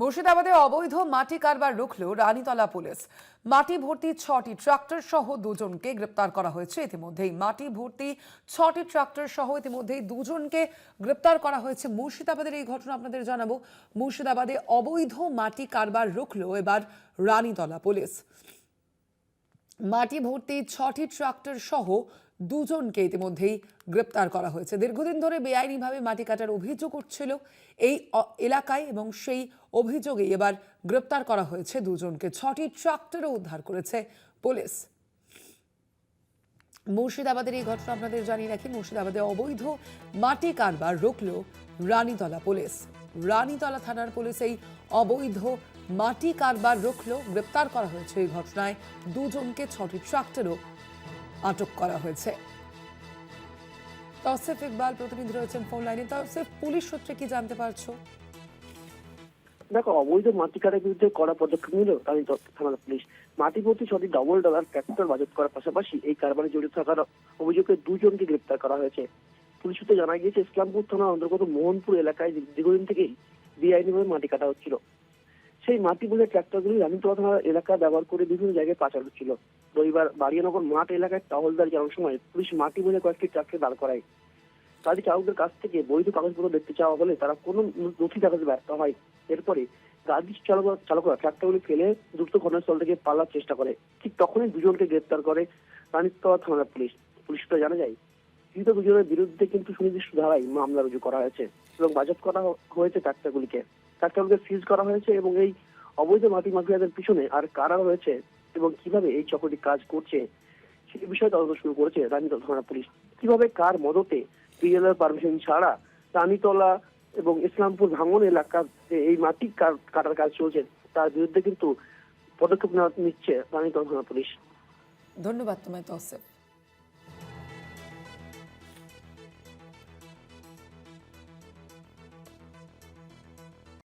মুর্শিদাবাদে অবৈধ মাটি কারবার রুখল রানীতলা পুলিশ। মাটি ভর্তি 6টি ট্রাক্টর সহ দুজনকে গ্রেপ্তার করা হয়েছে। ইতিমধ্যেই মাটি ভর্তি 6টি ট্রাক্টর সহ ইতিমধ্যেই দুজনকে গ্রেপ্তার করা হয়েছে। মুর্শিদাবাদের এই ঘটনা আপনাদের জানাবো। মুর্শিদাবাদে অবৈধ মাটি কারবার রুখল এবার রানীতলা পুলিশ। মাটি ভর্তি 6টি ট্রাক্টর সহ দুজনকে ইতিমধ্যেই গ্রেপ্তার করা হয়েছে। দীর্ঘদিন ধরে বেআইনিভাবে মাটি কাটার অভিযোগ উঠছিল এই এলাকায় এবং সেই অভিযোগে এবার গ্রেপ্তার করা হয়েছে দুজনকে। 6টি ট্রাক্টরও উদ্ধার করেছে পুলিশ। মুর্শিদাবাদের এই ঘটনা আপনাদের জানিয়ে রাখি। মুর্শিদাবাদে অবৈধ মাটি কারবার রুখল রানীতলা পুলিশ। রানীতলা থানার পুলিশ এই অবৈধ মাটি কারবার রুখল। গ্রেপ্তার করা হয়েছে এই ঘটনায় দুজনকে। 6টি ট্রাক্টরও আটক করা হয়েছে। তৌসিফ ইকবাল প্রতিনিধি রয়েছেন ফোন লাইনে। তৌসিফ, পুলিশ সূত্রে কি জানতে পারছো? দেখো, অবৈধ মাটি কাটার বিরুদ্ধে কড়া পদক্ষেপ নিল থানা পুলিশ। মাটি ভর্তি 6টি ডবল ডলার ট্রাক্টর বাজেট করার পাশাপাশি এই কারবারে জড়িত থাকার অভিযোগে দুজনকে গ্রেপ্তার করা হয়েছে। পুলিশ সূত্রে জানা গিয়েছে, ইসলামপুর থানার অন্তর্গত মোহনপুর এলাকায় দীর্ঘদিন থেকেই বেআইনিভাবে মাটি কাটা হচ্ছিল। সেই মাটি বোঝা ট্রাক্টরগুলি রানীতলা থানার এলাকা ব্যবহার করে বিভিন্ন জায়গায় পাচার হচ্ছিল। রবিবার বাড়িয়ানগর মাঠ এলাকায় টহলদারি চালানোর সময় পুলিশ মাটি বোঝা কয়েকটি ট্রাক্টর দাঁড় করায়। গাড়ি চালকদের কাছ থেকে বৈধ কাগজপত্র দেখতে চাওয়া হলে তারা কোনো নথি দেখাতে ব্যর্থ হয়। এরপরে গাড়ি চালকরা ট্রাক্টরগুলি ফেলে দ্রুত ঘটনাস্থল থেকে পালার চেষ্টা করে। ঠিক তখনই দুজনকে গ্রেপ্তার করে রানীতলা থানার পুলিশ। পুলিশ সূত্রে জানা যায়, ধৃত দুজনের বিরুদ্ধে কিন্তু সুনির্দিষ্ট ধারায় মামলা রুজু করা হয়েছে এবং বাজেয়াপ্ত করা হয়েছে ট্রাক্টরগুলিকে সিজ করা হয়েছে। এবং এই অবৈধ মাটি মাফিয়াদের পিছনে আর কারা রয়েছে এবং কিভাবে এই চক্রটি কাজ করছে সেই বিষয়ে তদন্ত শুরু করেছে রানীতলা থানা পুলিশ। কিভাবে কার মদতে বিএলআর পারমিশন ছাড়া রানীতলা এবং ইসলামপুর ভাঙন এলাকাতে এই মাটি কাটার কাজ চলছে তার বিরুদ্ধে কিন্তু পদক্ষেপ নিচ্ছে রানীতলা থানা পুলিশ। ধন্যবাদ তোমায় তৌসিফ।